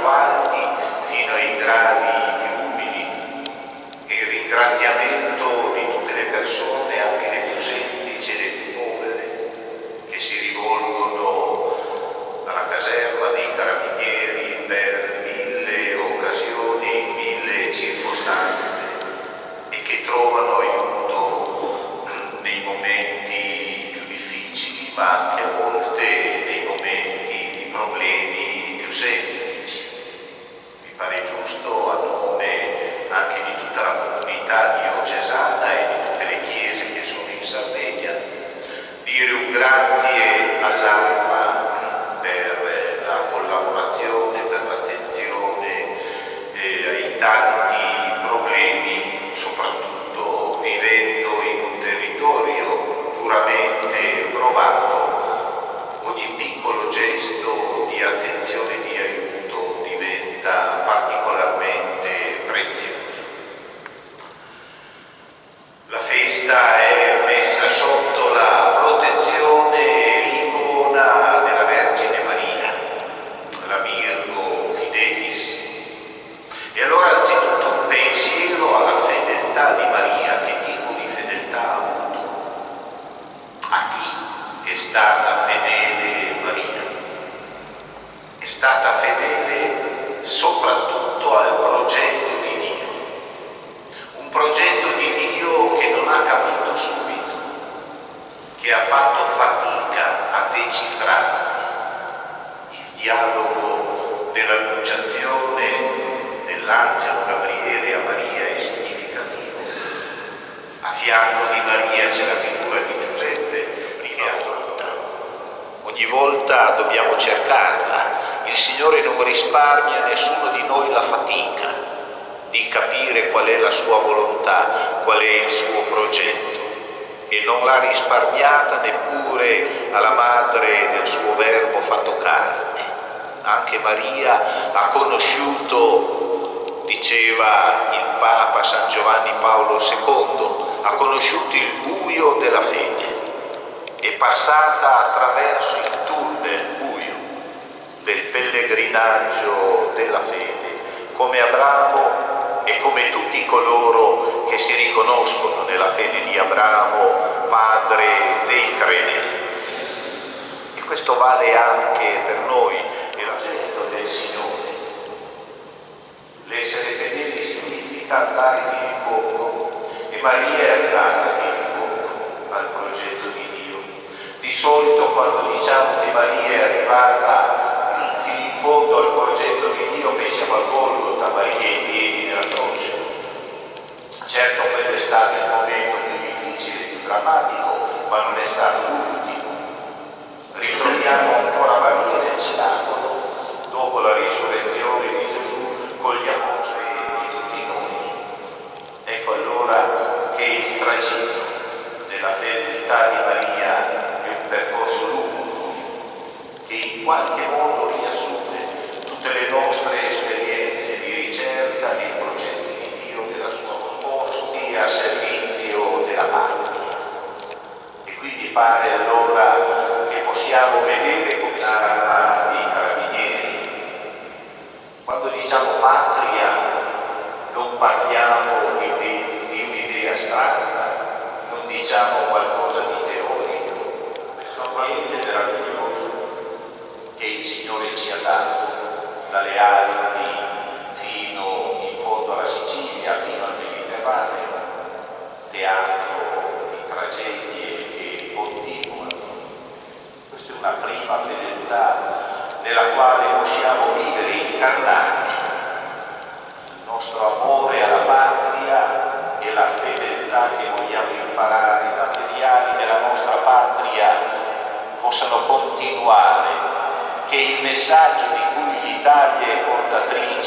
più alti fino ai gradi più umili, e il ringraziamento di tutte le persone, anche le più semplici e le più povere, che si rivolgono alla caserma dei carabinieri per 1000 occasioni, 1000 circostanze, e che trovano aiuto nei momenti più difficili, ma anche a volte nei momenti di problemi più semplici. Mi pare giusto, a nome anche di tutta la comunità diocesana e di tutte le chiese che sono in Sardegna, dire un grazie all'Arma per la collaborazione, per l'attenzione ai tanti problemi, soprattutto vivendo in un territorio duramente provato. Ogni piccolo gesto di attenzione e di aiuto diventa particolarmente prezioso. La festa è messa sotto la protezione e l'icona della Vergine Maria, la Virgo Fidelis. E allora anzitutto un pensiero alla fedeltà di Maria. Che tipo di fedeltà ha avuto? A chi è stata fedele Maria? È stata fedele soprattutto al progetto di Dio, un progetto di Dio che non ha capito subito, che ha fatto fatica a decifrare. Il dialogo dell'annunciazione dell'angelo Gabriele a Maria è significativo. A fianco di Maria c'è la figura di Giuseppe, che ogni volta dobbiamo cercarla. Il Signore non risparmia a nessuno di noi la fatica di capire qual è la sua volontà, qual è il suo progetto, e non l'ha risparmiata neppure alla madre del suo Verbo fatto carne. Anche Maria ha conosciuto, diceva il Papa San Giovanni Paolo II, ha conosciuto il buio della fede, è passata attraverso il tunnel buio del pellegrinaggio della fede, come Abramo e come tutti coloro che si riconoscono nella fede di Abramo, padre dei credenti. E questo vale anche per noi, è l'oggetto del Signore. L'essere fedeli significa andare fino in fondo, e Maria è arrivata fino in fondo al progetto di Dio. Di solito quando diciamo che Maria è arrivata fino in fondo al progetto di Dio, pensiamo al Golgota, Maria in piedi nella croce. Certo, quello è stato il momento più difficile, più drammatico, ma non è stato l'ultimo. Ritroviamo ancora Maria nel cenacolo, dopo la risurrezione di Gesù, con gli apostoli di tutti noi. Ecco allora che il tragitto della fedeltà di Maria è un percorso lungo, che in qualche modo riassume tutte le nostre esperienze di ricerca dei progetti di Dio, della sua posti a servizio della patria. E quindi pare allora che possiamo vedere come l'Arma dei carabinieri. Quando diciamo patria non parliamo di un'idea astratta, non diciamo qualcosa di teorico. Questo ambiente meraviglioso che il Signore ci ha dato, dalle Alpi fino in fondo alla Sicilia, fino al Mediterraneo, teatro di tragedie che continuano. Questa è una prima fedeltà nella quale possiamo vivere incarnati il nostro amore alla patria e la fedeltà che vogliamo imparare. I materiali della nostra patria possano continuare, che il messaggio di cui l'Italia è portatrice